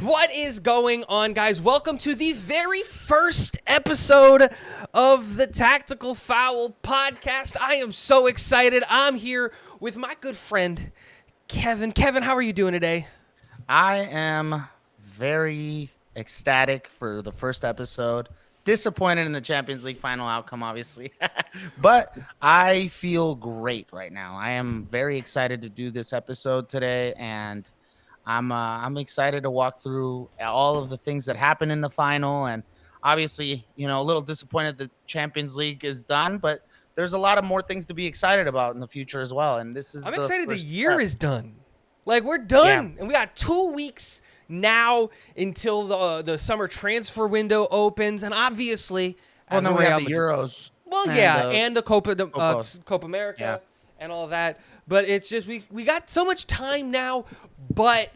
What is going on, guys? Welcome to the very first episode of the Tactical Foul podcast. I am so excited. I'm here with my good friend, Kevin. Kevin, how are you doing today? I am very ecstatic for the first episode. Disappointed in the Champions League final outcome, obviously, but I feel great right now. I am very excited to do this episode today, and I'm excited to walk through all of the things that happened in the final. And obviously, a little disappointed the Champions League is done, but there's a lot of more things to be excited about in the future as well. And this is I'm the excited the first year step. is done. Like, we're Yeah. done. And we got 2 weeks now until the summer transfer window opens. And obviously, Well, as a then we have Real the Madrid. Euros Well, and yeah, the and the Copa Copa. Copa Yeah. America and all of that. But it's just we got so much time now. But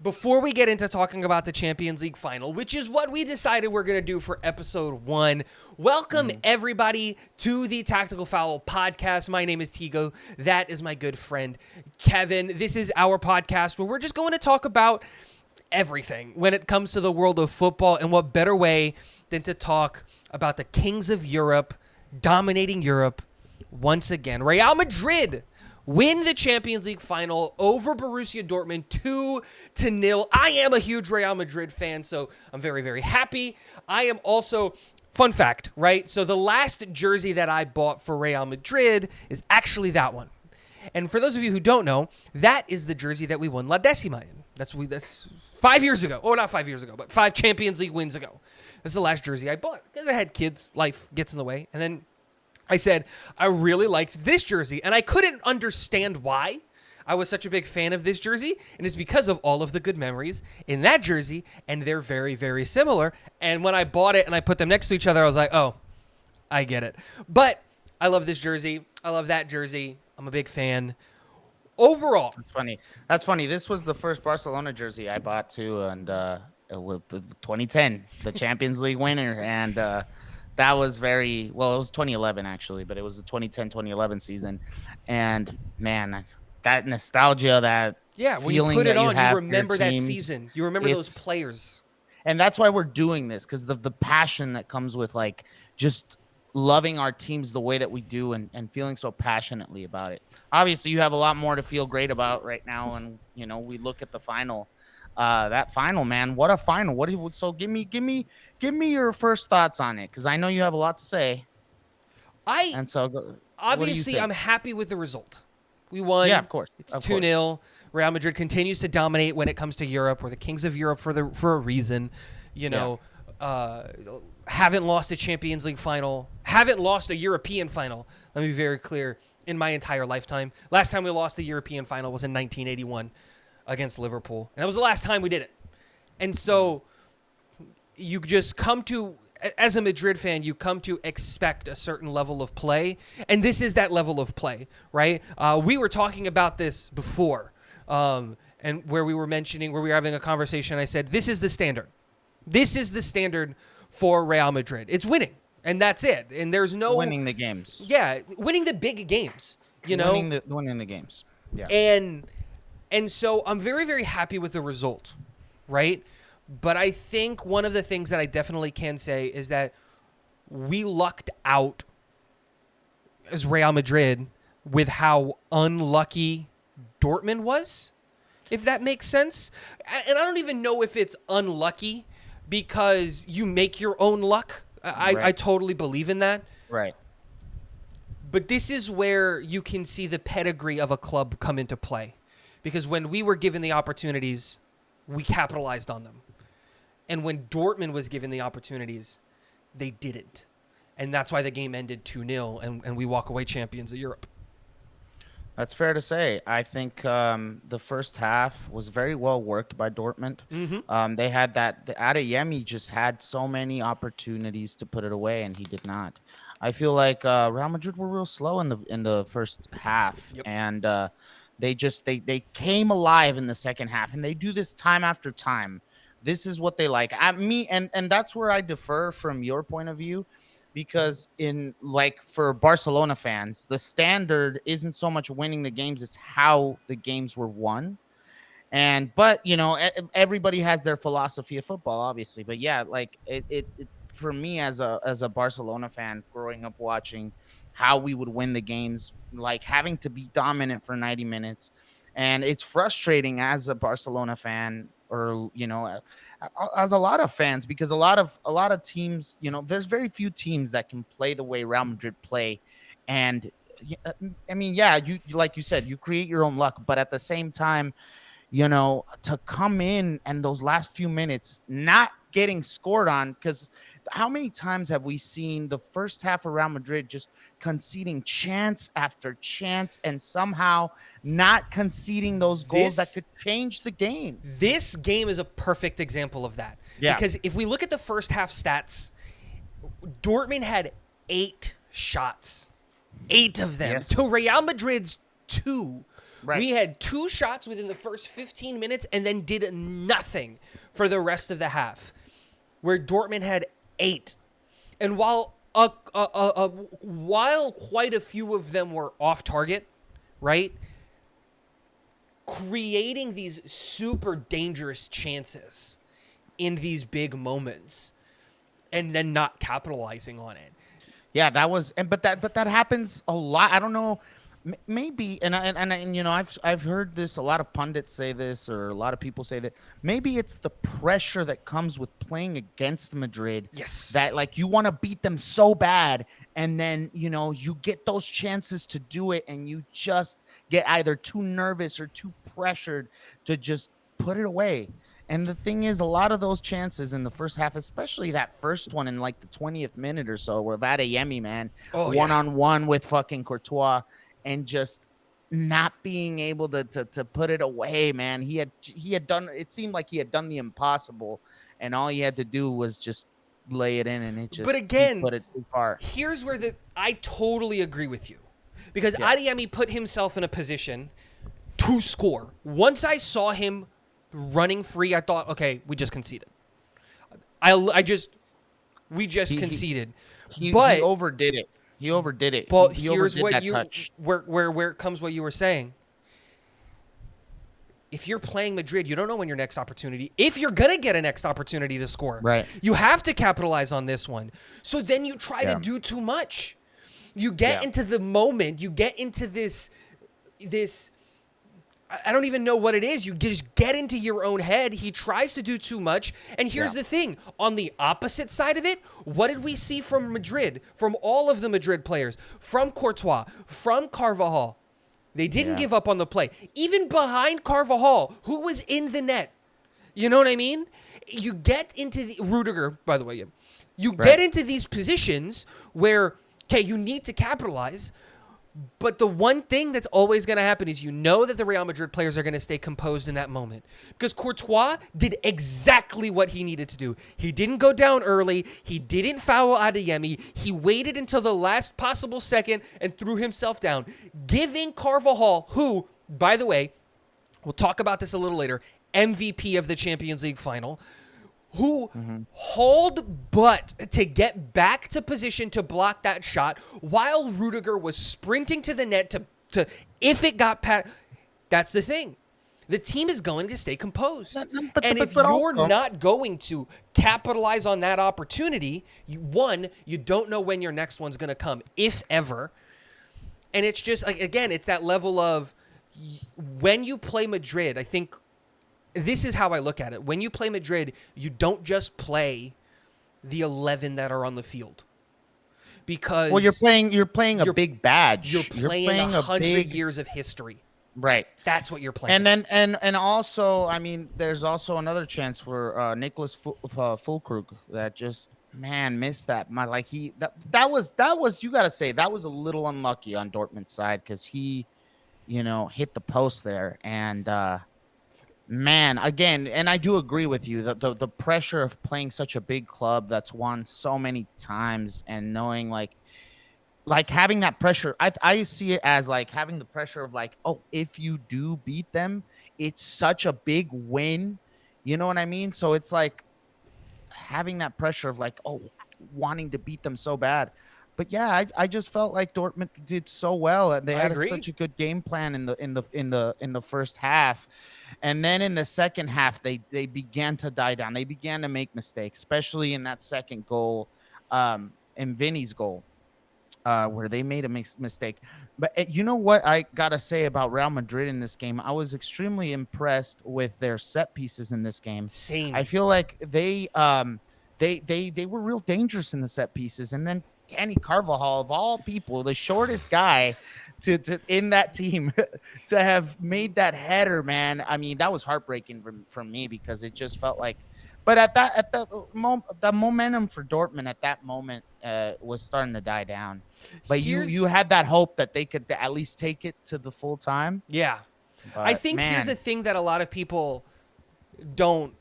before we get into talking about the Champions League final, which is what we decided we're going to do for episode 1, welcome everybody to the Tactical Foul podcast. My name is Tigo. That is my good friend, Kevin. This is our podcast where we're just going to talk about everything when it comes to the world of football. And what better way than to talk about the kings of Europe dominating Europe once again. Real Madrid win the Champions League final over Borussia Dortmund 2-0. I am a huge Real Madrid fan, so I'm very, very happy. I am also, fun fact, right? So the last jersey that I bought for Real Madrid is actually that one. And for those of you who don't know, that is the jersey that we won La Decima in. That's 5 years ago. Oh, not 5 years ago, but 5 Champions League wins ago. That's the last jersey I bought because I had kids. Life gets in the way. And then I said, I really liked this jersey, and I couldn't understand why I was such a big fan of this jersey, and it's because of all of the good memories in that jersey, and they're very, very similar. And when I bought it and I put them next to each other, I was like, oh, I get it. But I love this jersey. I love that jersey. I'm a big fan. Overall, That's funny. That's funny. This was the first Barcelona jersey I bought too, and it was 2010, the Champions League winner, and that was very well. It was 2011 actually, but it was the 2010-2011 season, and man, that nostalgia, that yeah, when you feeling put it that you on, you have for your remember that teams, season. You remember those it's players. and that's why we're doing this, because the passion that comes with like just loving our teams the way that we do, and feeling so passionately about it. Obviously you have a lot more to feel great about right now, and we look at the final. That final, man, what a final. So give me your first thoughts on it, because I know you have a lot to say. I And so what do you Obviously, I'm think? happy with the result. We Yeah, won. of course, It's of 2 course. 0. Real Madrid continues to dominate when it comes to Europe. We're the kings of Europe for a reason. You Yeah. know, uh, haven't lost a Champions League final, haven't lost a European final. Let me be very clear. In my entire lifetime, last time we lost the European final was in 1981 against Liverpool, and that was the last time we did it. And so you just come to, as a Madrid fan, you come to expect a certain level of play, and this is that level of play, right? We were talking about this before, and where we were having a conversation. I said, this is the standard. This is the standard for Real Madrid. It's winning, and that's it. And there's no, Winning the games. yeah, winning the big games, Winning the games. Yeah. and so I'm very, very happy with the result, right? But I think one of the things that I definitely can say is that we lucked out as Real Madrid with how unlucky Dortmund was, if that makes sense. And I don't even know if it's unlucky because you make your own luck. I Right. totally believe in that. Right. But this is where you can see the pedigree of a club come into play. Because when we were given the opportunities, we capitalized on them. And when Dortmund was given the opportunities, they didn't. And that's why the game ended 2-0 and we walk away champions of Europe. That's fair to say. I think the first half was very well worked by Dortmund. They had the Adeyemi just had so many opportunities to put it away, and he did not. I feel like Real Madrid were real slow in the first half, Yep. and they came alive in the second half, and they do this time after time. This is what they like. And that's where I defer from your point of view, because in like for Barcelona fans, the standard isn't so much winning the games, it's how the games were won. But everybody has their philosophy of football, obviously. But yeah, like it for me as a Barcelona fan, growing up watching how we would win the games, like having to be dominant for 90 minutes, and it's frustrating as a Barcelona fan, or as a lot of fans, because a lot of teams, there's very few teams that can play the way Real Madrid play. And I mean, yeah, you like you said, you create your own luck, but at the same time, to come in and those last few minutes not getting scored on, because how many times have we seen the first half of Real Madrid just conceding chance after chance and somehow not conceding those goals that This could change the game? this game is a perfect example of that. Yeah. Because if we look at the first half stats, Dortmund had 8 shots. 8 of them Yes. to Real Madrid's 2. Right. We had 2 shots within the first 15 minutes and then did nothing for the rest of the half, where Dortmund had 8. And while while quite a few of them were off target, right? Creating these super dangerous chances in these big moments and then not capitalizing on it. Yeah, that was, but that happens a lot. I don't know, maybe, and I've heard this. A lot of pundits say this, or a lot of people say that maybe it's the pressure that comes with playing against Madrid. Yes. That, like, you want to beat them so bad, and then you get those chances to do it, and you just get either too nervous or too pressured to just put it away. And the thing is, a lot of those chances in the first half, especially that first one in like the 20th minute or so, where Vadayemi, man, Oh, one yeah. on one with fucking Courtois, and just not being able to put it away, man. He had done, it seemed like he had done the impossible, and all he had to do was just lay it in, and But he again, put it too far. here's where I totally agree with you. Because Yeah. Adeyemi put himself in a position to score. Once I saw him running free, I thought, okay, we just conceded. We just He conceded. he But overdid it. He overdid it. but He here's overdid what that you touch. where comes what you were saying. If you're playing Madrid, you don't know when your next opportunity. If you're gonna get a next opportunity to score, Right. you have to capitalize on this one. So then you try Yeah. to do too much. You get Yeah. into the moment. You get into this. I don't even know what it is. You just get into your own head. He tries to do too much. And here's Yeah. the thing. On the opposite side of it, what did we see from Madrid? From all of the Madrid players? From Courtois? From Carvajal? They didn't Yeah. give up on the play. Even behind Carvajal, who was in the net. You know what I mean? You get into the Rudiger, by the way. You Right. get into these positions where, okay, you need to capitalize. But the one thing that's always going to happen is that the Real Madrid players are going to stay composed in that moment. Because Courtois did exactly what he needed to do. He didn't go down early. He didn't foul Adeyemi. He waited until the last possible second and threw himself down, giving Carvajal, who, by the way, we'll talk about this a little later, MVP of the Champions League final, who hauled butt to get back to position to block that shot while Rudiger was sprinting to the net to if it got past. That's the thing. The team is going to stay composed. And if you're not going to capitalize on that opportunity, you don't know when your next one's going to come, if ever. And it's just, like, again, it's that level of when you play Madrid, I think this is how I look at it. When you play Madrid, you don't just play the 11 that are on the field. Because Well, you're playing a big badge. You're playing 100 years of history. Right. That's what you're playing. And then and also, I mean, there's also another chance where Nicholas Fulkrug that just, man, missed that. That was you got to say that was a little unlucky on Dortmund's side, because he hit the post there. And man, again, and I do agree with you that the pressure of playing such a big club that's won so many times, and knowing like having that pressure, I see it as like having the pressure of like, oh, if you do beat them, it's such a big win. You know what I mean? So it's like having that pressure of like, oh, wanting to beat them so bad. but yeah, I just felt like Dortmund did so well, and they I had agree. such a good game plan in the first half, and then in the second half they began to die down. They began to make mistakes, especially in that second goal, in Vinny's goal, where they made a mistake. But you know what I gotta say about Real Madrid in this game? I was extremely impressed with their set pieces in this game. I Same. feel like they were real dangerous in the set pieces, and then Danny Carvajal, of all people, the shortest guy to in that team, to have made that header, man. I mean, that was heartbreaking from me, because it just felt like. But at that moment, the momentum for Dortmund at that moment was starting to die down. But you Here's had that hope that they could at least take it to the full time. yeah. I But think here's a man, thing that a lot of people don't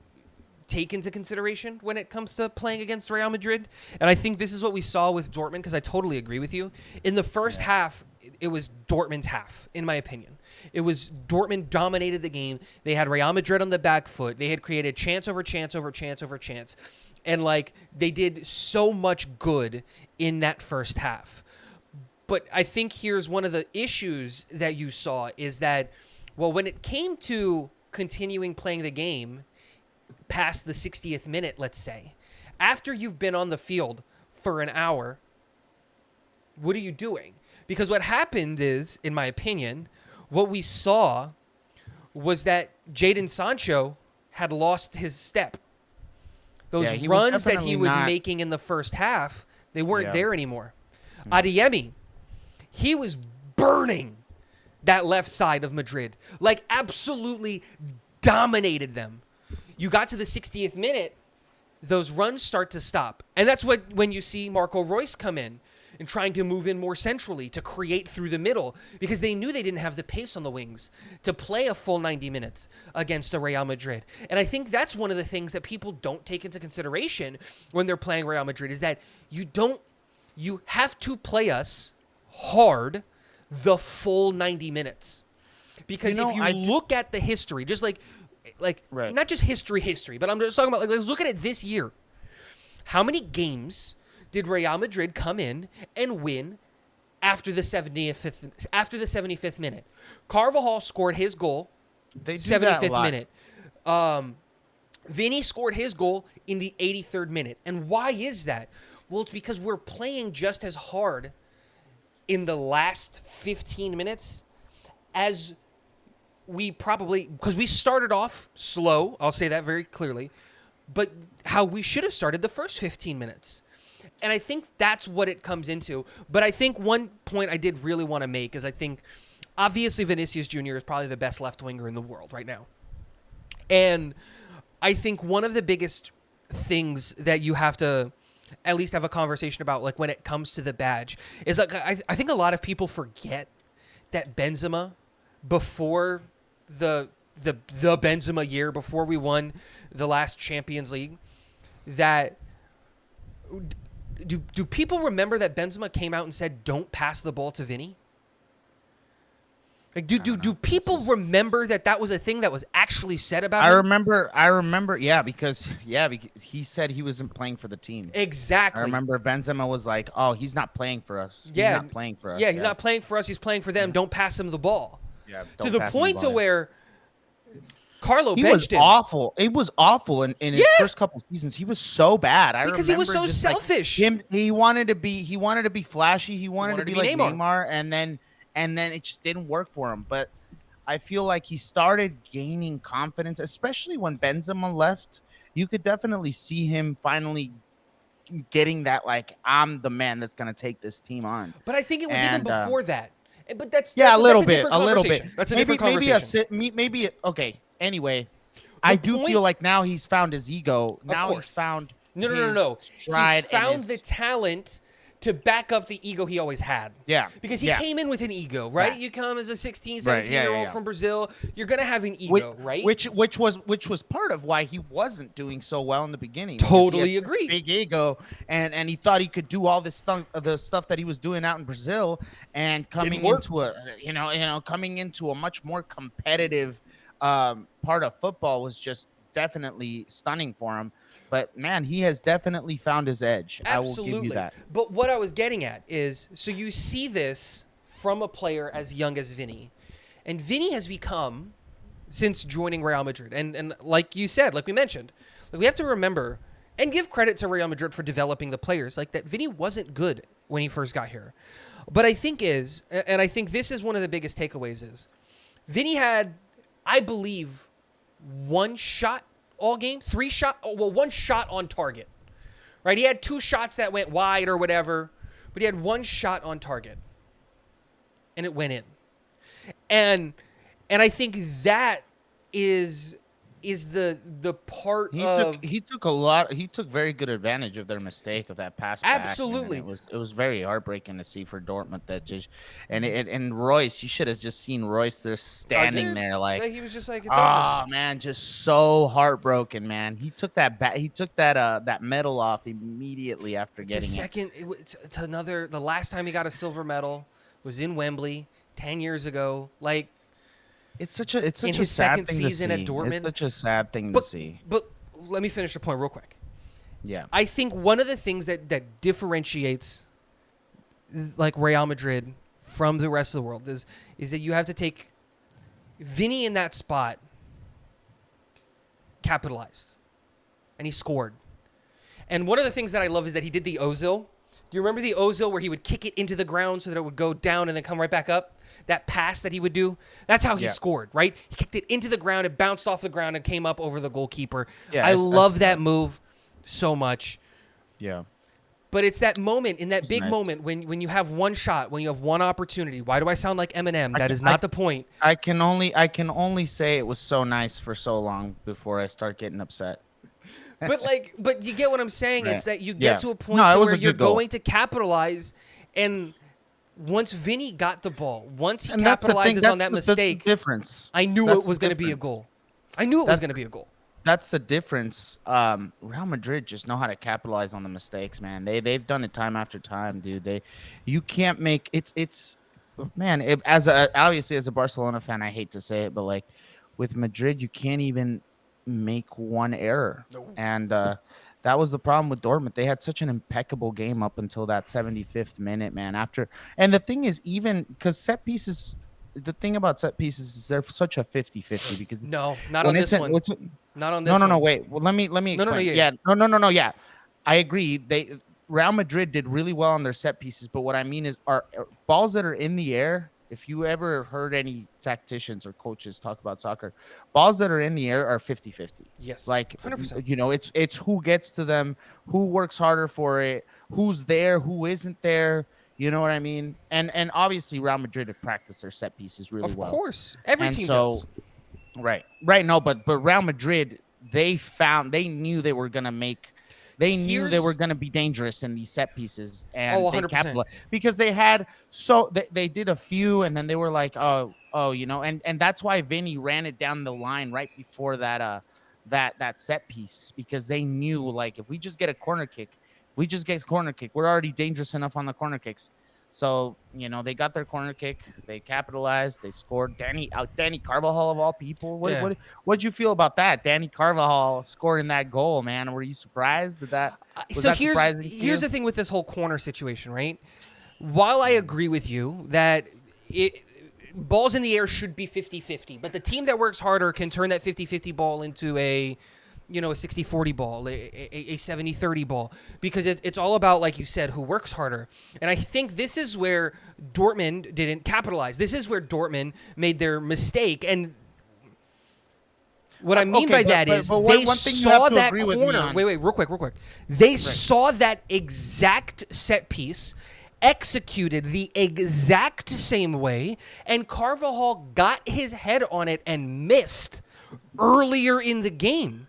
take into consideration when it comes to playing against Real Madrid. And I think this is what we saw with Dortmund, because I totally agree with you. In the first half, it was Dortmund's half, in my opinion. It was Dortmund dominated the game. They had Real Madrid on the back foot. They had created chance over chance over chance over chance. And like they did so much good in that first half. But I think here's one of the issues that you saw is that, well, when it came to continuing playing the game past the 60th minute, let's say, after you've been on the field for an hour, what are you doing? Because what happened is, in my opinion, what we saw was that Jadon Sancho had lost his step. Those he was runs that he definitely was not. making in the first half, they weren't Yeah. there anymore. Adeyemi, he was burning that left side of Madrid, like absolutely dominated them. You got to the 60th minute, those runs start to stop. And that's when you see Marco Reus come in and trying to move in more centrally to create through the middle, because they knew they didn't have the pace on the wings to play a full 90 minutes against a Real Madrid. And I think that's one of the things that people don't take into consideration when they're playing Real Madrid, is that you have to play us hard the full 90 minutes. Because if you look at the history, just like Right. not just history, but I'm just talking about, like, let's look at it this year. How many games did Real Madrid come in and win after the 75th minute? Carvajal scored his goal, They do that a 75th lot. minute. Vinny scored his goal in the 83rd minute. And why is that? Well, it's because we're playing just as hard in the last 15 minutes as we probably, because we started off slow, I'll say that very clearly, but how we should have started the first 15 minutes. And I think that's what it comes into. But I think one point I did really want to make is, I think obviously Vinicius Jr. is probably the best left winger in the world right now. And I think one of the biggest things that you have to at least have a conversation about, like when it comes to the badge, is like I think a lot of people forget that Benzema, before the Benzema year, before we won the last Champions League, that do people remember that Benzema came out and said, "Don't pass the ball to Vinny"? Like, do people remember that was a thing that was actually said about him? I remember, yeah, because he said he wasn't playing for the team. Exactly. I remember Benzema was like, "Oh, he's not playing for us. Yeah, He's not playing for us. Yeah, he's not playing for us. He's playing for them. Don't pass him the ball." Yeah, To the point to where Carlo he benched was him awful. It was awful in his first couple seasons. He was so bad. because he was so remember just, like, selfish. he wanted to be flashy. He wanted to be like Neymar. Neymar, and then it just didn't work for him. But I feel like he started gaining confidence, especially when Benzema left. You could definitely see him finally getting that, like, I'm the man that's going to take this team on. But I think it was even before that. But that's a little that's bit, different a little bit. conversation. That's a different conversation. Maybe okay. Anyway, I do feel like now he's found his ego. Now he's found No. stride. He's found the talent to back up the ego he always had. Yeah. Because he came in with an ego, right? Yeah. You come as a 16, Right, 17-year-old from Brazil, you're going to have an ego, right? Which was part of why he wasn't doing so well in the beginning. Totally He had agree. Big ego, and he thought he could do all this stuff, the stuff that he was doing out in Brazil, and coming into a much more competitive part of football was just definitely stunning for him. But man, he has definitely found his edge. I will give you Absolutely. that. But what I was getting at is, so you see this from a player as young as Vinny. And Vinny has become, since joining Real Madrid, and like you said, like we mentioned, like we have to remember and give credit to Real Madrid for developing the players. Like that Vinny wasn't good when he first got here. But I think and I think this is one of the biggest takeaways is, Vinny had, I believe, one shot all game, one shot on target, right? He had 2 shots that went wide or whatever, but he had 1 shot on target, and it went in. And I think that is the part He took very good advantage of their mistake of that pass back. absolutely. Man. It was very heartbreaking to see for Dortmund that just and Royce, you should have just seen Royce there standing there like, he was just like, it's oh over. man, just so heartbroken, man. He took that medal off immediately after It's a getting it. second. It's another. The last time he got a silver medal was in Wembley 10 years ago. Like, It's such a in sad his second thing to season see. at Dortmund. It's such a sad thing to but see. but let me finish the point real quick. Yeah. I think one of the things that differentiates like Real Madrid from the rest of the world is that you have to take Vinny in that spot capitalized, and he scored. And one of the things that I love is that he did the Ozil. Do you remember the Ozil where he would kick it into the ground so that it would go down and then come right back up? That pass that he would do? That's how he scored, right? He kicked it into the ground, it bounced off the ground and came up over the goalkeeper. Yeah, I love that move so much. Yeah. But it's that moment, in that It's big nice. moment, when you have one shot, when you have one opportunity. Why do I sound like Eminem? That is not the point. I can only say it was so nice for so long before I start getting upset. But you get what I'm saying. Right. It's that you Yeah. get to a point No, it was where a you're good goal. going to capitalize, and once Vinny got the ball, once he And that's the thing. capitalizes on that That's the mistake, difference. I knew That's it was the going to be a difference. goal. I knew it was That's going to be a goal. That's the difference. Real Madrid just know how to capitalize on the mistakes, man. They've done it time after time, dude. You can't make it's man. Obviously as a Barcelona fan, I hate to say it, but like with Madrid, you can't even make one error, and that was the problem with Dortmund. They had such an impeccable game up until that 75th minute, man. And the thing is, even because set pieces. The thing about set pieces is they're such a 50-50 because No, not when on it's this in- one. what's- Not on this no, one. wait. Well, let me No, explain. yeah. No, yeah. I agree. Real Madrid did really well on their set pieces, but what I mean is, are balls that are in the air. If you ever heard any tacticians or coaches talk about soccer, balls that are in the air are 50-50. Yes. Like 100%. it's who gets to them, who works harder for it, who's there, who isn't there. You know what I mean? And obviously Real Madrid have practiced their set pieces really Of well. course. Every And team so, does. right. No, but Real Madrid, they knew they were gonna make. They knew they were going to be dangerous in these set pieces, and they 100%. capitalized because they did a few, and then they were like, oh, and that's why Vinny ran it down the line right before that set piece, because they knew, like, if we just get a corner kick, we're already dangerous enough on the corner kicks. So, they got their corner kick, they capitalized, they scored. Danny Carvajal of all people. What'd you feel about that? Danny Carvajal scoring that goal, man. Were you surprised that was So that surprising to here's you? the thing with this whole corner situation, right? While I agree with you that balls in the air should be 50-50, but the team that works harder can turn that 50-50 ball into a 60-40 ball, a 70-30 ball, because it's all about, like you said, who works harder. And I think this is where Dortmund didn't capitalize. This is where Dortmund made their mistake. And what I mean by that is they saw that corner. Wait, real quick. They saw that exact set piece executed the exact same way, and Carvajal got his head on it and missed earlier in the game.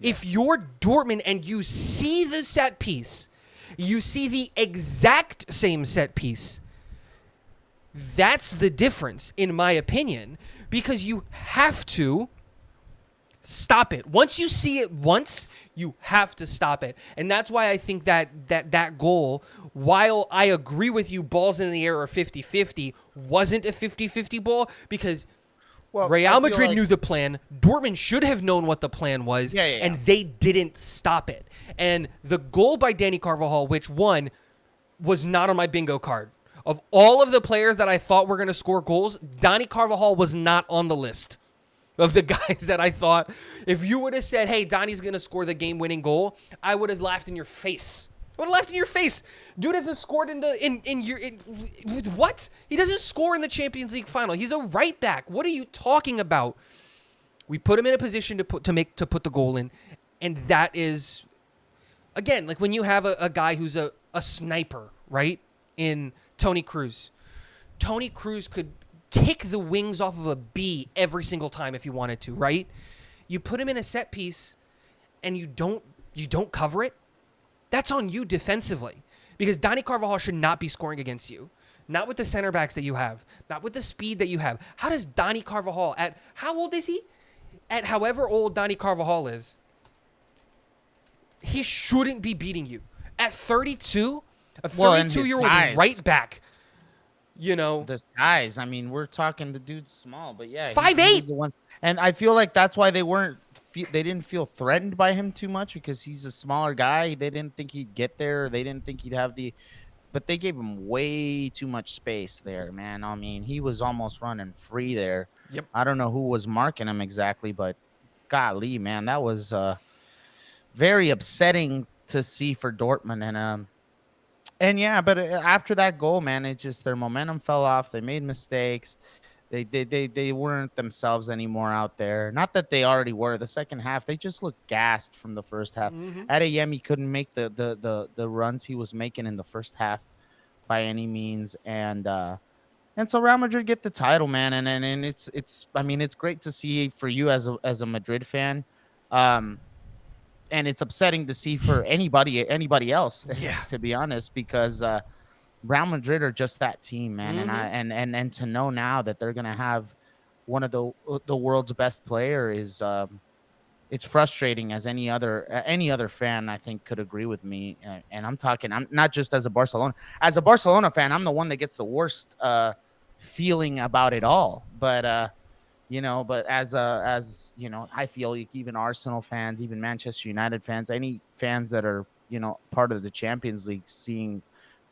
If you're Dortmund and you see the set piece, you see the exact same set piece, that's the difference, in my opinion, because you have to stop it. Once you see it once, you have to stop it. And that's why I think that goal, while I agree with you, balls in the air are 50-50, wasn't a 50-50 ball, because Well, I Real feel Madrid like knew the plan. Dortmund should have known what the plan was, yeah, yeah, yeah. and they didn't stop it. And the goal by Danny Carvajal, which one was not on my bingo card. Of all of the players that I thought were going to score goals, Danny Carvajal was not on the list of the guys that I thought. If you would have said, hey, Donnie's going to score the game-winning goal, I would have laughed in your face. I would have laughed in your face. Dude hasn't scored what? He doesn't score in the Champions League final. He's a right back. What are you talking about? We put him in a position to put the goal in, and that is, again, like when you have a guy who's a sniper, right? In Tony Cruz. Tony Cruz could kick the wings off of a bee every single time if you wanted to, right? You put him in a set piece and you don't cover it. That's on you defensively, because Donny Carvajal should not be scoring against you. Not with the center backs that you have, not with the speed that you have. How does Donny Carvajal, at how old is he? At however old Donny Carvajal is, he shouldn't be beating you. At 32, a 32-year-old right back, the size. I mean, we're talking the dude's small, but yeah, 5'8". the one. And I feel like that's why they didn't feel threatened by him too much, because he's a smaller guy. They didn't think he'd get there. They didn't think he'd have but they gave him way too much space there, man. I mean, he was almost running free there. Yep. I don't know who was marking him exactly, but golly, man, that was very upsetting to see for Dortmund. And yeah, but after that goal, man, it just their momentum fell off. They made mistakes. They weren't themselves anymore out there. Not that they already were. The second half, they just looked gassed from the first half. Mm-hmm. Adeyemi couldn't make the runs he was making in the first half by any means. And so Real Madrid get the title, man. And it's I mean, it's great to see for you as a Madrid fan. And it's upsetting to see for anybody else, Yeah. to be honest, because Real Madrid are just that team, man. Mm-hmm. And to know now that they're gonna have one of the world's best player is it's frustrating, as any other fan I think could agree with me. And I'm not just as a Barcelona fan. I'm the one that gets the worst feeling about it all. But but as I feel like even Arsenal fans, even Manchester United fans, any fans that are part of the Champions League, seeing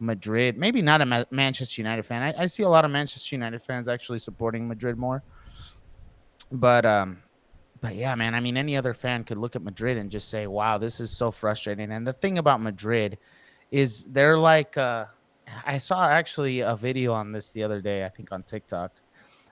Madrid, maybe not a Manchester United fan. I see a lot of Manchester United fans actually supporting Madrid more, but yeah, man. I mean, any other fan could look at Madrid and just say, "Wow, this is so frustrating." And the thing about Madrid is they're like, I saw actually a video on this the other day, I think on TikTok,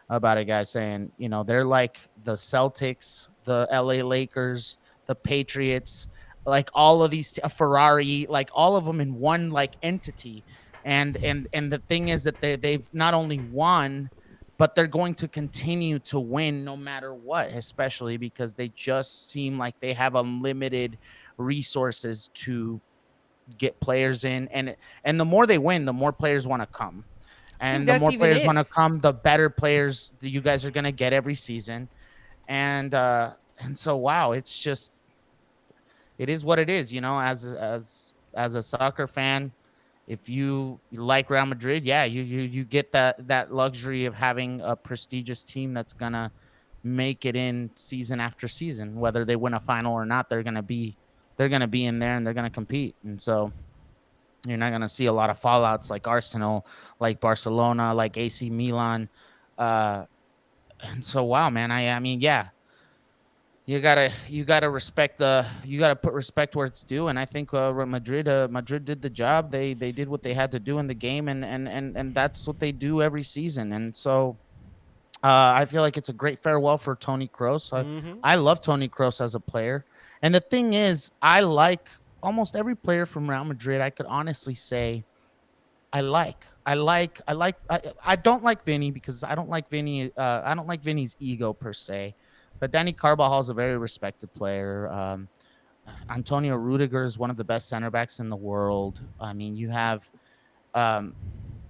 about a guy saying, they're like the Celtics, the LA Lakers, the Patriots, like all of these, Ferrari, like all of them in one like entity. And the thing is that they've not only won, but they're going to continue to win no matter what, especially because they just seem like they have unlimited resources to get players in. And the more they win, the more players want to come. I think And the that's more even players it. want to come, the better players that you guys are going to get every season. And so, wow, it's just, it is what it is, as a soccer fan. If you like Real Madrid, yeah, you get that luxury of having a prestigious team that's going to make it in season after season. Whether they win a final or not, they're going to be in there and they're going to compete. And so you're not going to see a lot of fallouts like Arsenal, like Barcelona, like AC Milan. And so, wow, man, I mean, yeah, you gotta respect you gotta put respect where it's due. And I think Madrid did the job. They did what they had to do in the game, and that's what they do every season. And so I feel like it's a great farewell for Tony Kroos. Mm-hmm. I love Tony Kroos as a player. And the thing is, I like almost every player from Real Madrid. I could honestly say I don't like Vinny, because I don't like Vinny. I don't like Vinny's ego per se, but Danny Carvajal is a very respected player. Antonio Rudiger is one of the best center backs in the world. I mean, you have um,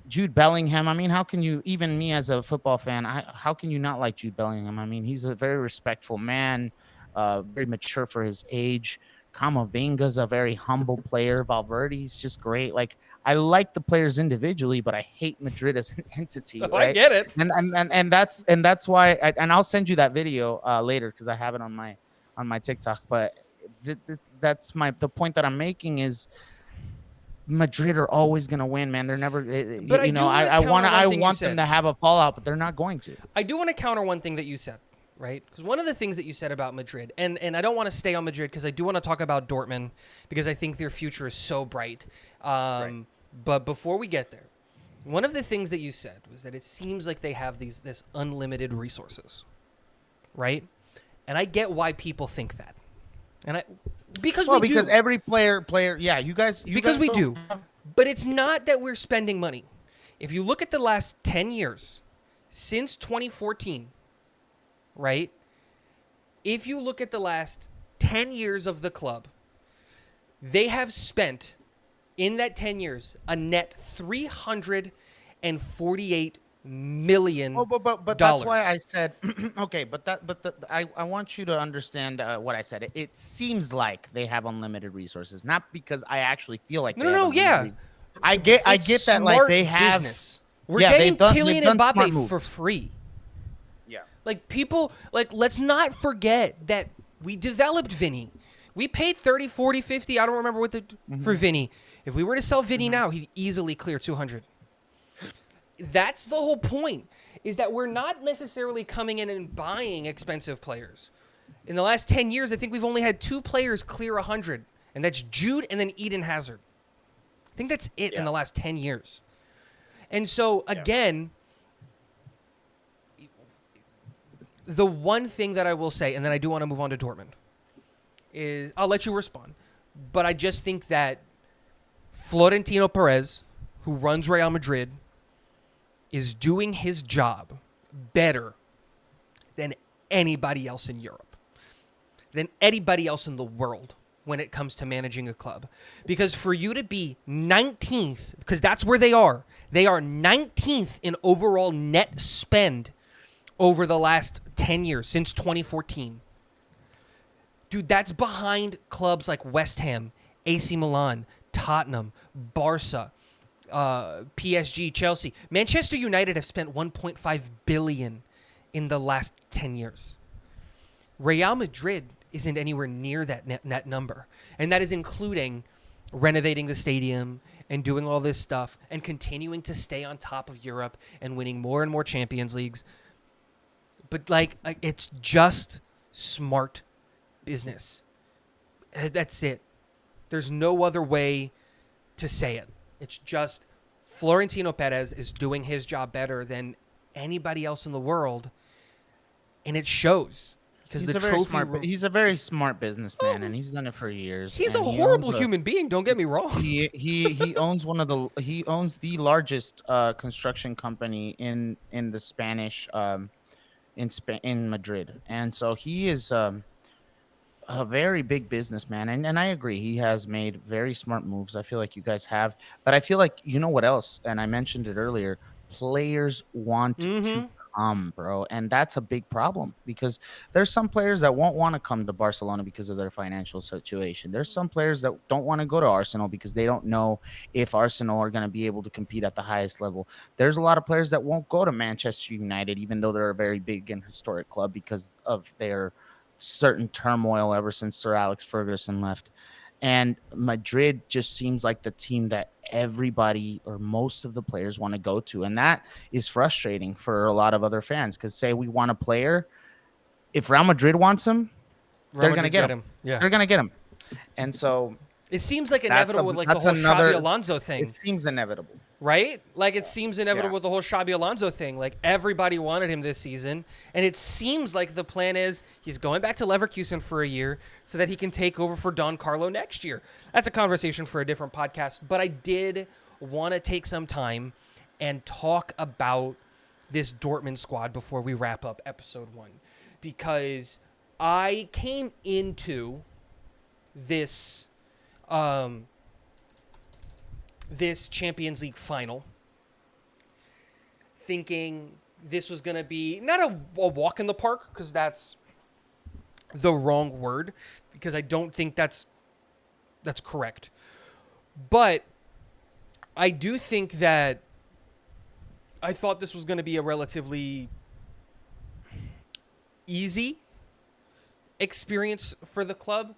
Jude Bellingham. I mean, how can you, even me as a football fan, how can you not like Jude Bellingham? I mean, he's a very respectful man, very mature for his age. Camavinga's a very humble player. Valverde's just great. Like I like the players individually, but I hate Madrid as an entity, I right? get it. And that's why. And I'll send you that video later because I have it on my TikTok. But that's the point that I'm making is Madrid are always gonna win, man. They're never, But I do want to I counter one thing you want them said. to have a fallout, but they're not going to. I do want to counter one thing that you said, right? Because one of the things that you said about Madrid, and I don't want to stay on Madrid because I do want to talk about Dortmund because I think their future is so bright. Right. But before we get there, one of the things that you said was that it seems like they have this unlimited resources, right? And I get why people think that, and because we Because do. every player, yeah, you guys, Because we do. have- But it's not that we're spending money. If you look at the last 10 years, since 2014, right? If you look at the last 10 years of the club, they have spent in that 10 years a net $348 million. but that's why I said okay. I want you to understand what I said. It seems like they have unlimited resources, not because I actually feel like they have No, unlimited yeah. resources. I get that like Smart they have business. We're yeah, getting they've Kylian done smart Mbappe moves. for free. Yeah. Like people, like let's not forget that we developed Vinny. We paid 30, 40, 50, I don't remember what for Vinny. If we were to sell Vinny now, he'd easily clear 200. That's the whole point, is that we're not necessarily coming in and buying expensive players. In the last 10 years, I think we've only had 2 players clear 100, and that's Jude and then Eden Hazard. I think that's it in the last 10 years. And so, again, the one thing that I will say, and then I do want to move on to Dortmund, is I'll let you respond. But I just think that Florentino Perez, who runs Real Madrid, is doing his job better than anybody else in Europe, than anybody else in the world when it comes to managing a club. Because for you to be 19th, because that's where they are 19th in overall net spend over the last 10 years, since 2014. Dude, that's behind clubs like West Ham, AC Milan, Tottenham, Barca, PSG, Chelsea. Manchester United have spent 1.5 billion in the last 10 years. Real Madrid isn't anywhere near that net number, and that is including renovating the stadium and doing all this stuff and continuing to stay on top of Europe and winning more and more Champions Leagues. But like it's just smart business. That's it. There's no other way to say it. It's just Florentino Perez is doing his job better than anybody else in the world, and it shows because he's a very smart businessman, and he's done it for years. He's a and horrible human being. Don't get me wrong. He owns the largest construction company in the Spanish in Madrid, and so he is a very big businessman, and I agree. He has made very smart moves. I feel like you guys have, but I feel like you know what else, and I mentioned it earlier. Players want to come, bro, and that's a big problem because there's some players that won't want to come to Barcelona because of their financial situation. There's some players that don't want to go to Arsenal because they don't know if Arsenal are going to be able to compete at the highest level. There's a lot of players that won't go to Manchester United, even though they're a very big and historic club, because of their certain turmoil ever since Sir Alex Ferguson left. And Madrid just seems like the team that everybody or most of the players want to go to. And that is frustrating for a lot of other fans because say we want a player, if Real Madrid wants him, they're going to get him. Yeah. They're going to get him. And so it seems like inevitable with like the whole Xabi Alonso thing. It seems inevitable. Right? Like, it seems inevitable with the whole Xabi Alonso thing. Like, everybody wanted him this season. And it seems like the plan is he's going back to Leverkusen for a year so that he can take over for Don Carlo next year. That's a conversation for a different podcast. But I did want to take some time and talk about this Dortmund squad before we wrap up episode 1. Because I came into this this Champions League final thinking this was going to be not a walk in the park, because that's the wrong word, because I don't think that's That's correct. But I do think that I thought this was going to be a relatively easy experience for the club.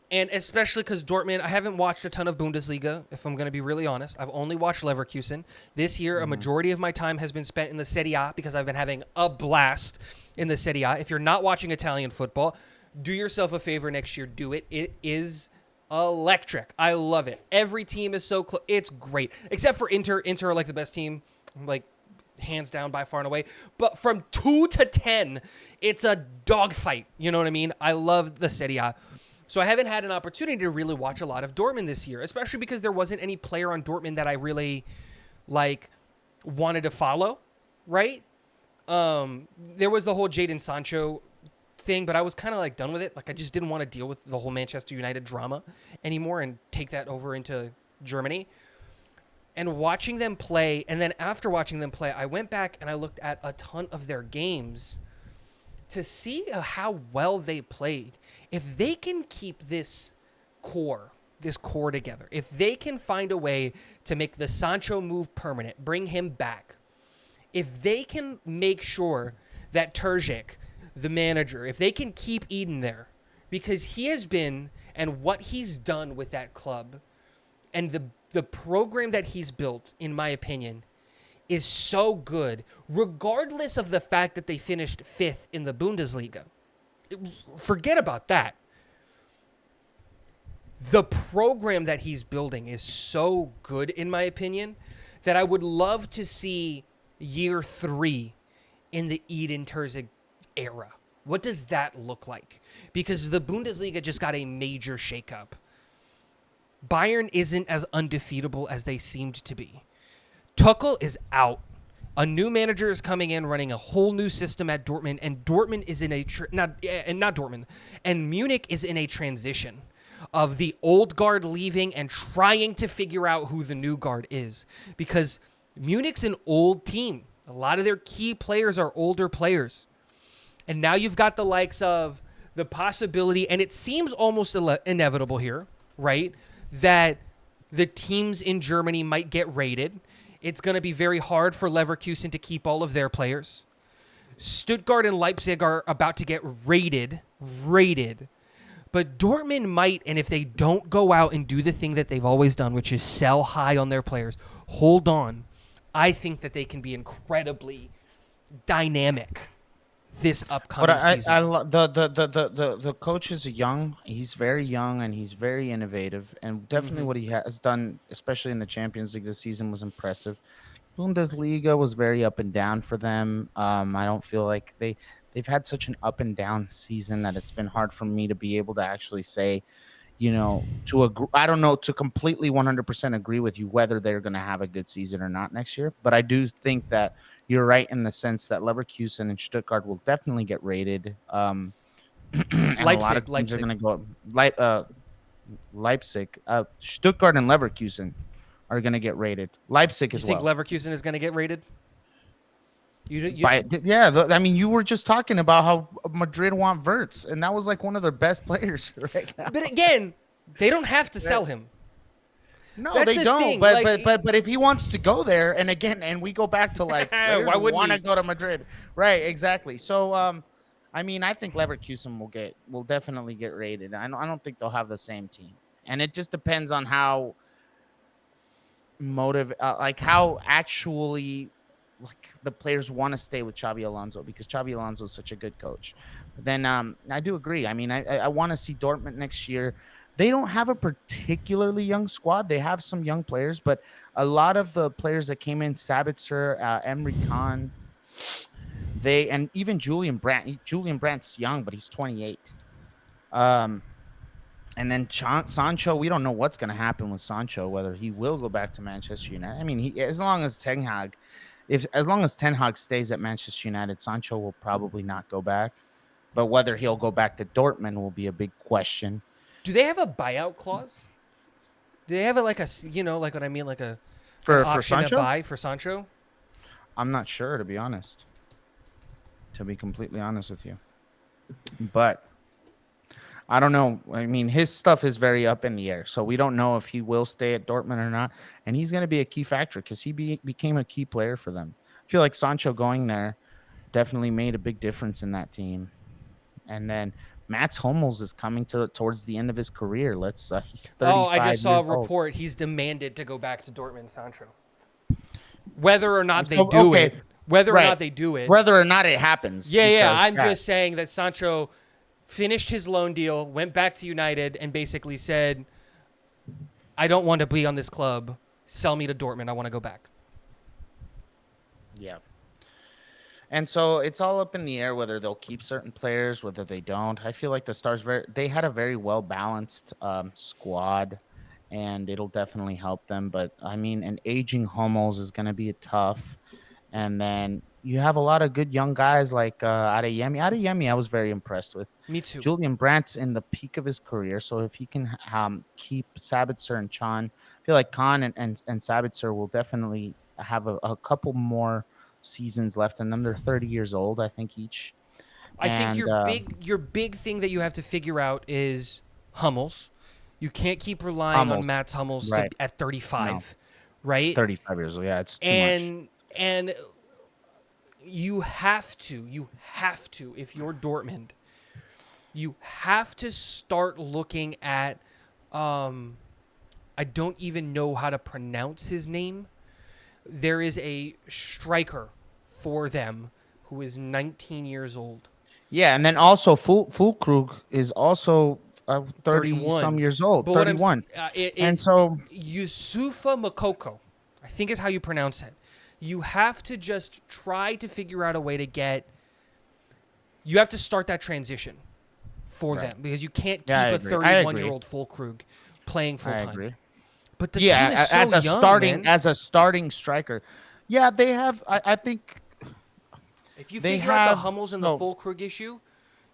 And especially because Dortmund, I haven't watched a ton of Bundesliga, if I'm going to be really honest. I've only watched Leverkusen. This year, a majority of my time has been spent in the Serie A because I've been having a blast in the Serie A. If you're not watching Italian football, do yourself a favor next year. Do it. It is electric. I love it. Every team is so close. It's great. Except for Inter. Inter are like the best team, like hands down by far and away. But from 2 to 10, it's a dogfight. You know what I mean? I love the Serie A. So I haven't had an opportunity to really watch a lot of Dortmund this year, especially because there wasn't any player on Dortmund that I really wanted to follow, right? There was the whole Jadon Sancho thing, but I was kind of done with it. I just didn't want to deal with the whole Manchester United drama anymore and take that over into Germany. And watching them play, and then after watching them play, I went back and I looked at a ton of their games to see how well they played. If they can keep this core together, if they can find a way to make the Sancho move permanent, bring him back, if they can make sure that Terzic, the manager, if they can keep Eden there, because he has been, and what he's done with that club, and the program that he's built, in my opinion, is so good, regardless of the fact that they finished 5th in the Bundesliga. Forget about that. The program that he's building is so good, in my opinion, that I would love to see year 3 in the Eden Terzic era. What does that look like? Because the Bundesliga just got a major shakeup. Bayern isn't as undefeatable as they seemed to be. Tuchel is out. A new manager is coming in, running a whole new system at Dortmund, and Dortmund is in a not Dortmund, and Munich is in a transition of the old guard leaving and trying to figure out who the new guard is, because Munich's an old team. A lot of their key players are older players, and now you've got the likes of the possibility, and it seems almost inevitable here, right, that the teams in Germany might get raided. It's going to be very hard for Leverkusen to keep all of their players. Stuttgart and Leipzig are about to get raided. But Dortmund might, and if they don't go out and do the thing that they've always done, which is sell high on their players, hold on, I think that they can be incredibly dynamic this upcoming season. The coach is young. He's very young and he's very innovative. And definitely what he has done, especially in the Champions League this season, was impressive. Bundesliga was very up and down for them. I don't feel like they've had such an up and down season that it's been hard for me to be able to actually say, I don't know, to completely 100% agree with you whether they're going to have a good season or not next year. But I do think that you're right in the sense that Leverkusen and Stuttgart will definitely get rated. And a lot of teams are going to go Leipzig, Stuttgart and Leverkusen are going to get rated. Leipzig as well. You think Leverkusen is going to get rated? I mean, you were just talking about how Madrid want Wirtz, and that was one of their best players right now. But again, they don't have to sell him. No, they don't. But if he wants to go there, and we go back to why would want to go to Madrid? Right, exactly. So, I mean, I think Leverkusen will definitely get rated. I don't think they'll have the same team, and it just depends on how how actually the players want to stay with Xabi Alonso, because Xabi Alonso is such a good coach. But then I do agree. I mean, I want to see Dortmund next year. They don't have a particularly young squad. They have some young players, but a lot of the players that came in, Sabitzer, Emre Can, and even Julian Brandt. Julian Brandt's young, but he's 28. And then Sancho, we don't know what's going to happen with Sancho, whether he will go back to Manchester United. I mean, as long as Ten Hag stays at Manchester United, Sancho will probably not go back. But whether he'll go back to Dortmund will be a big question. Do they have a buyout clause? Do they have like what I mean, like for option Sancho? To buy for Sancho? I'm not sure, to be honest. To be completely honest with you, but I don't know. I mean, his stuff is very up in the air, so we don't know if he will stay at Dortmund or not. And he's going to be a key factor because became a key player for them. I feel like Sancho going there definitely made a big difference in that team. And then Mats Hummels is coming towards the end of his career. He's Oh, I 35 just saw a years old. report. He's demanded to go back to Dortmund, Sancho. Whether or not they So, do okay, it, whether or right. not they do it. Whether or not it happens. Yeah. Because, I'm just saying that Sancho finished his loan deal, went back to United, and basically said, I don't want to be on this club. Sell me to Dortmund. I want to go back. yeah. And so it's all up in the air whether they'll keep certain players, whether they don't. I feel like the Stars they had a very well balanced squad, and it'll definitely help them. But I mean, an aging Hummels is going to be tough. And then you have a lot of good young guys like Adeyemi. Adeyemi, I was very impressed with. Me too. Julian Brandt's in the peak of his career, so if he can keep Sabitzer and Chan, I feel like Khan and Sabitzer will definitely have a couple more seasons left in them. They're 30 years old, I think, each. I think And your big thing that you have to figure out is Hummels. You can't keep relying on Hummels, Mats Hummels right? at 35, No, right? 35 years old. Yeah, it's too much. And you have to if you're Dortmund, you have to start looking at I don't even know how to pronounce his name. There is a striker for them who is 19 years old. Yeah, and then also Fulkrug is also 30 some 31. years old, But what 31. And it's so Yusufa Makoko, I think is how you pronounce it. You have to just try to figure out a way to you have to start that transition for Right. them because you can't keep Yeah, I a agree. I 31-year-old Fulkrug playing full I time. agree. But the Yeah, team is so as a young, starting man. as a starting striker. Yeah, they have I think If you they figure out the have Hummels and the Fulkrug issue,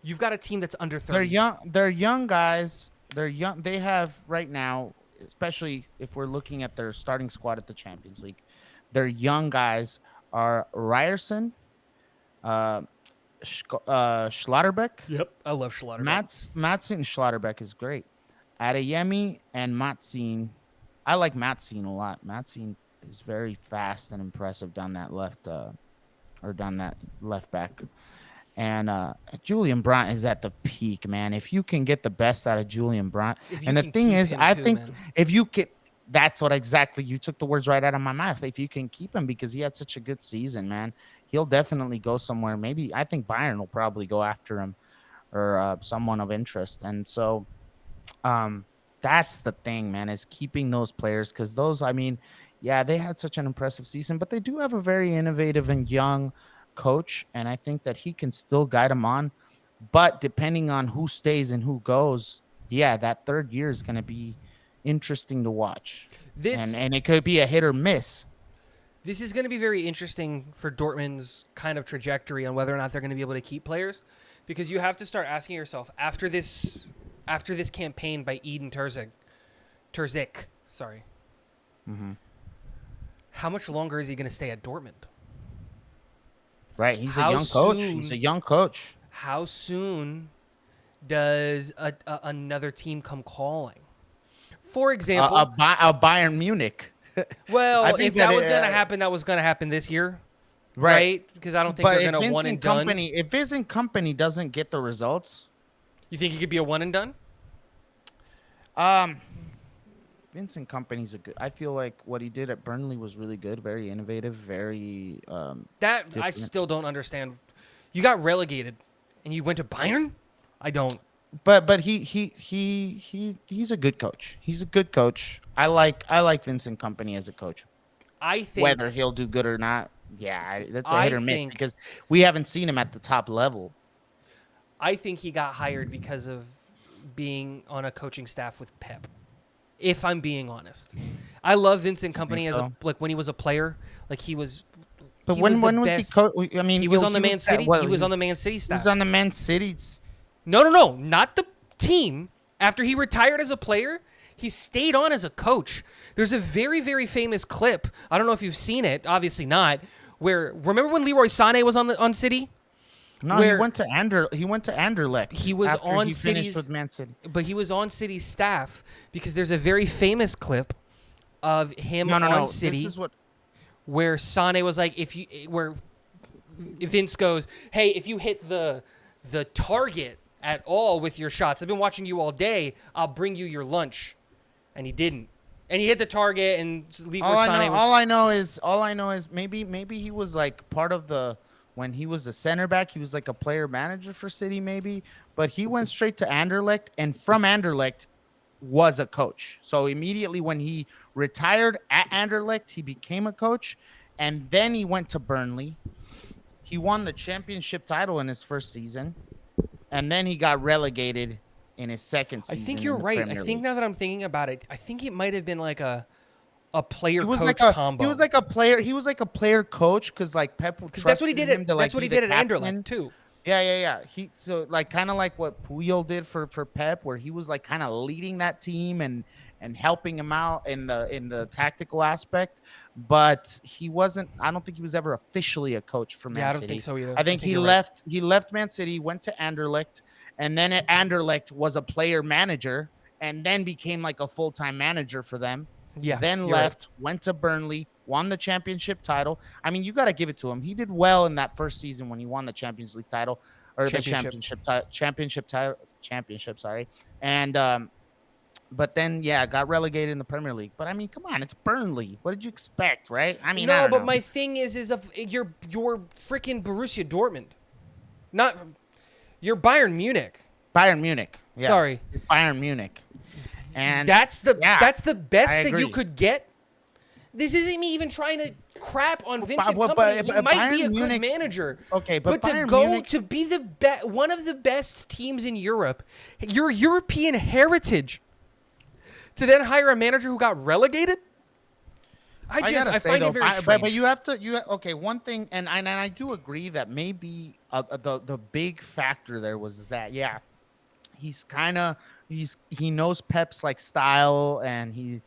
you've got a team that's under 30. they're young guys. They're young. They have right now, especially if we're looking at their starting squad at the Champions League. Their young guys are Ryerson, uh, Schlotterbeck. Yep, I love Schlotterbeck. Matson Schlotterbeck is great. Adeyemi and Matzine. I like Matzine a lot. Matzine is very fast and impressive down that down that left back. And Julian Brandt is at the peak, man. If you can get the best out of Julian Brandt, If you and the can thing keep is, him I too, think man. if you can, that's what exactly you took the words right out of my mouth. If you can keep him because he had such a good season, man, he'll definitely go somewhere. Maybe I think Bayern will probably go after him or someone of interest. And so, that's the thing, man, is keeping those players because those, I mean, yeah, they had such an impressive season, but they do have a very innovative and young coach, and I think that he can still guide them on. But depending on who stays and who goes, yeah, that third year is going to be interesting to watch, This and it could be a hit or miss. this is going to be very interesting for Dortmund's kind of trajectory on whether or not they're going to be able to keep players, because you have to start asking yourself after this campaign by Eden Terzic, sorry, how much longer is he going to stay at Dortmund? Right, he's How a young coach. soon- He's a young coach. How soon does another team come calling? For example, A Bayern Munich. well, I think if that that was it, going to happen, that was going to happen this year, Right. right? Because I don't think But they're if going to one and done. if Vincent Company doesn't get the results, You think it could be a one and done? Vincent Company's a good. I feel like what he did at Burnley was really good, very innovative, very That I different. still don't understand. You got relegated, and you went to Bayern. I don't. But he's a good coach. He's a good coach. I like Vincent Company as a coach. I think Whether he'll do good or not, yeah, that's a I hit or miss think- because we haven't seen him at the top level. I think he got hired because of being on a coaching staff with Pep. If I'm being honest, I love Vincent Company as so? when he was a player. Like he was. But he when the was he best. coach? I mean, He was on the Man that- City. what, He was on the Man City He staff. was on the Man City. No, not the team. After he retired as a player, he stayed on as a coach. There's a very, very famous clip. I don't know if you've seen it. Obviously not. Where remember when Leroy Sané was on City, No, where he went to Anderlecht he was after on he finished with City's, Man City. but he was on City's staff because there's a very famous clip of him No, no, on no. This City is what where Sane was like, where Vince goes, hey, if you hit the target at all with your shots, I've been watching you all day, I'll bring you your lunch. And he didn't. And he hit the target and leave where Sane was. all I know is maybe he was like part of the when he was a center back, he was like a player manager for City maybe, but he went straight to Anderlecht and from Anderlecht was a coach. So immediately when he retired at Anderlecht, he became a coach and then he went to Burnley. He won the championship title in his first season and then he got relegated in his second I season think in you're the right. I Premier think League. now that I'm thinking about it, I think it might have been like a player He was coach like a combo. he was like a player. He was like a player coach because like Pep Because that's what he trusted did him to like that's what be he the did at captain. Anderlecht too. Yeah, yeah, yeah. He so like kind of like what Puyol did for Pep, where he was like kind of leading that team and helping him out in the tactical aspect. But he wasn't. I don't think he was ever officially a coach for Yeah, Man I don't think City. so either. I I think think you're right. he left Man City, went to Anderlecht, and then at Anderlecht was a player manager, and then became like a full time manager for them. Yeah, Then you're right. left, went to Burnley, won the championship title. I mean, you got to give it to him. He did well in that first season when he won the Champions League title or the Championship. championship. Sorry, and but then yeah, got relegated in the Premier League. But I mean, come on, it's Burnley. What did you expect, right? I mean, I No, don't but know. my thing is you're freaking Borussia Dortmund, not you're Bayern Munich. Bayern Munich. Yeah. Sorry, Bayern Munich. And that's the I best that you agree. could get. This isn't me even trying to crap on Vincent but- Kompany. He but might be a Bayern good Munich- manager. Okay, but to Bayern go Munich- to be one of the best teams in Europe, your European heritage, to then hire a manager who got relegated. I gotta say, find though, it very strange. but you have to okay. One thing, and I do agree that maybe the big factor there was that he's kind of he knows Pep's like style, and he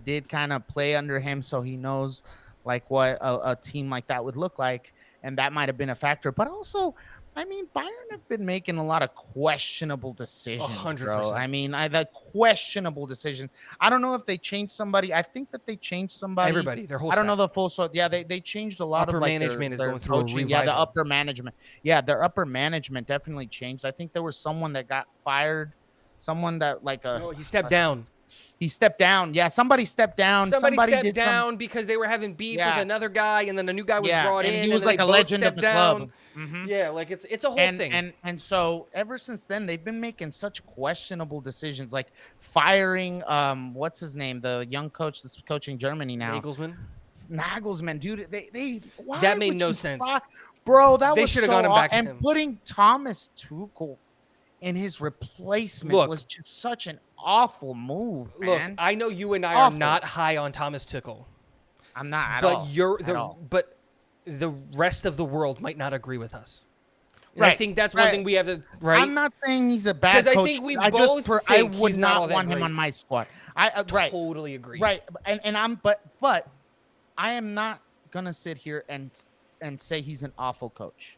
did kind of play under him, so he knows like what a team like that would look like, and that might have been a factor. But also, I mean, Bayern have been making a lot of questionable decisions, 100%. bro. I mean, the questionable decisions. I don't know if they changed somebody. I think that they changed somebody. Everybody, their whole I don't know staff. the full. So yeah, they changed a lot Upper of like management is their going through a coaching. Yeah, the revival. upper management. Yeah, their upper management definitely changed. I think there was someone that got fired. Someone that like a No, he stepped down. he stepped down. Yeah, somebody stepped down. Somebody stepped did down because they were having beef Yeah. with another guy, and then a new guy was Yeah, brought and in. he was and like they a both legend of stepped the down. club. Mhm. Yeah, like it's a whole thing. And so ever since then they've been making such questionable decisions, like firing what's his name, the young coach that's coaching Germany now, Nagelsmann, dude. They why That made would no you sense. bro. That They was should have so gone back with and him. putting Thomas Tuchel in his replacement Look. was just such an awful move, Look, man. I know you and I Awful. are not high on Thomas Tuchel, I'm not at but all. but the rest of the world might not agree with us. And I Right, think that's one right. thing we have to right. I'm not saying he's a bad 'Cause I coach. think we I both I think would he's not all not that want him great. on my squad. Right. Totally agree. Right. And I'm but I am not gonna sit here and say he's an awful coach.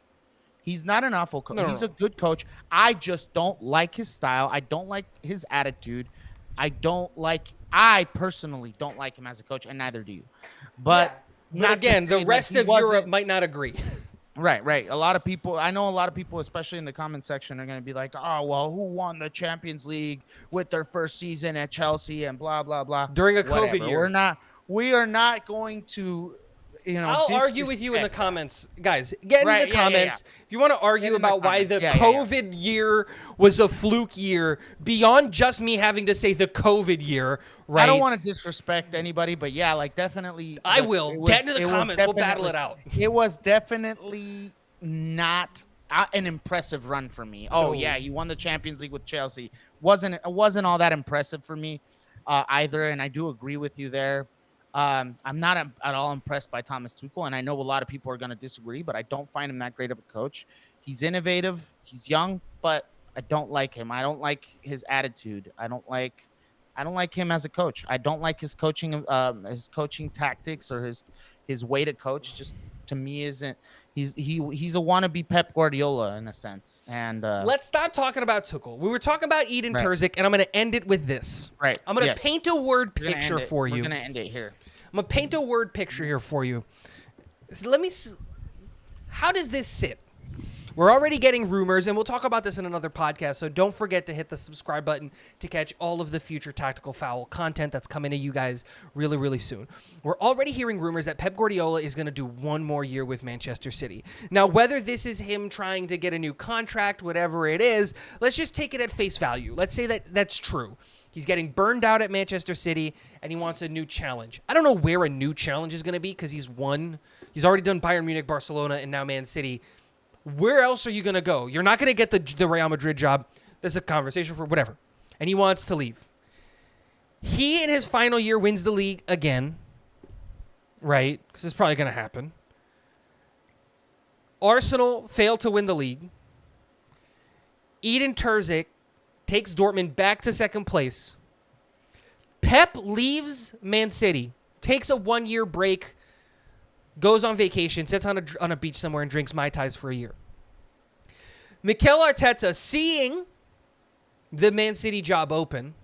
He's not an awful coach. No, He's no. a good coach. I just don't like his style. I don't like his attitude. I personally don't like him as a coach, and neither do you. But But not to again, the say that rest he of wasn't- Europe might not agree. Right. A lot of people, I know a lot of people, especially in the comment section, are going to be like, oh, well, who won the Champions League with their first season at Chelsea and blah, blah, blah. During a Whatever. COVID year. We are not going to, I'll argue with you in the disrespect comments. Guys, get in Right, the yeah, comments. If you want to argue Get in the about why the comments. Yeah. COVID year was a fluke year, beyond just me having to say the COVID year, right? I don't want to disrespect anybody, but yeah, like definitely. I like, will. it was- Get into the it was comments. We'll battle it definitely- out. It was definitely not an impressive run for me. Oh No. yeah, he won the Champions League with Chelsea. It wasn't all that impressive for me either, and I do agree with you there. I'm not at all impressed by Thomas Tuchel, and I know a lot of people are going to disagree, but I don't find him that great of a coach. He's innovative, he's young, but I don't like him. I don't like his attitude. I don't like him as a coach. I don't like his coaching tactics or his way to coach. Just to me isn't. He's a wannabe Pep Guardiola in a sense. And let's stop talking about Tuchel. We were talking about Edin Right. Terzic, and I'm going to end it with this. Right. I'm going to Yes. paint a word We're gonna picture end it. for you. We're gonna end it here. I'm going to paint a word picture here for you. So let me. How does this sit? We're already getting rumors, and we'll talk about this in another podcast, so don't forget to hit the subscribe button to catch all of the future Tactical Foul content that's coming to you guys really, really soon. We're already hearing rumors that Pep Guardiola is going to do one more year with Manchester City. Now, whether this is him trying to get a new contract, whatever it is, let's just take it at face value. Let's say that that's true. He's getting burned out at Manchester City, and he wants a new challenge. I don't know where a new challenge is going to be because he's already done Bayern Munich, Barcelona, and now Man City. Where else are you going to go? You're not going to get the Real Madrid job. That's a conversation for whatever. And he wants to leave. He, in his final year, wins the league again. Right? Because it's probably going to happen. Arsenal failed to win the league. Edin Terzic takes Dortmund back to second place. Pep leaves Man City, takes a 1-year break, goes on vacation, sits on a beach somewhere and drinks Mai Tais for a year. Mikel Arteta, seeing the Man City job open,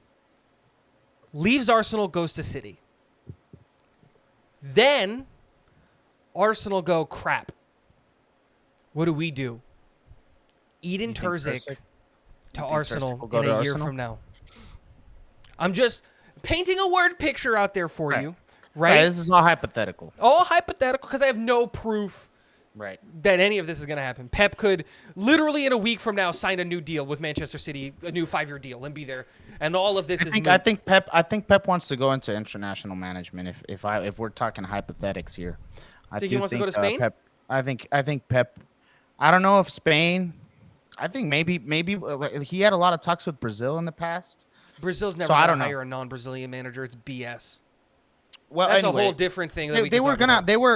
leaves Arsenal, goes to City. Then Arsenal go, crap. What do we do? Edin Terzic to Arsenal in a year from now. I'm just painting a word picture out there for you. Right? This is all hypothetical. All hypothetical because I have no proof Right. that any of this is going to happen. Pep could literally in a week from now sign a new deal with Manchester City, a new 5-year deal, and be there. And all of this is. I think Pep wants to go into international management. If we're talking hypothetics here, I Think he wants to go to Spain? I think Pep. I don't know if Spain. I think maybe he had a lot of talks with Brazil in the past. Brazil's never So I going to don't know. hire a non-Brazilian manager. It's BS. Well, That's a whole different thing. That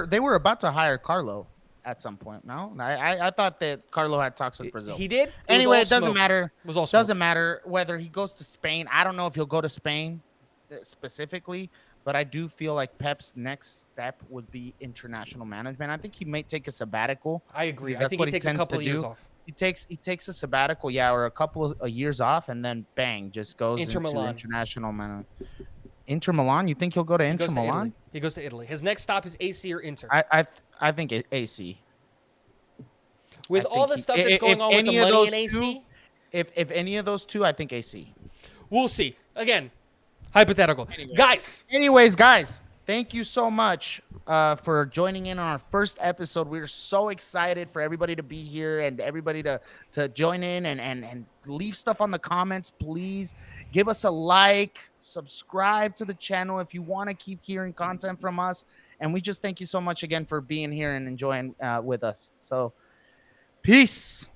They were about to hire Carlo at some point. No, I thought that Carlo had talks with Brazil. He did. Anyway, it doesn't matter. It was all Doesn't matter whether he goes to Spain. I don't know if he'll go to Spain specifically, but I do feel like Pep's next step would be international management. I think he may take a sabbatical. I agree. Because I think what he takes a tends couple to of years do. off. He takes a sabbatical, or a couple of years off, and then bang, just goes Inter into Milan. international management. Inter Milan? You think he'll go to Inter Milan? He goes to Italy. His next stop is AC or Inter. I think AC. With I all think the stuff he- that's going if on with any the of money those in AC, If any of those two, I think AC. we'll see. Again, hypothetical. Anyways, guys, thank you so much for joining in on our first episode. We're so excited for everybody to be here and everybody to join in and leave stuff on the comments. Please give us a like, subscribe to the channel if you want to keep hearing content from us. And we just thank you so much again for being here and enjoying with us. So, peace.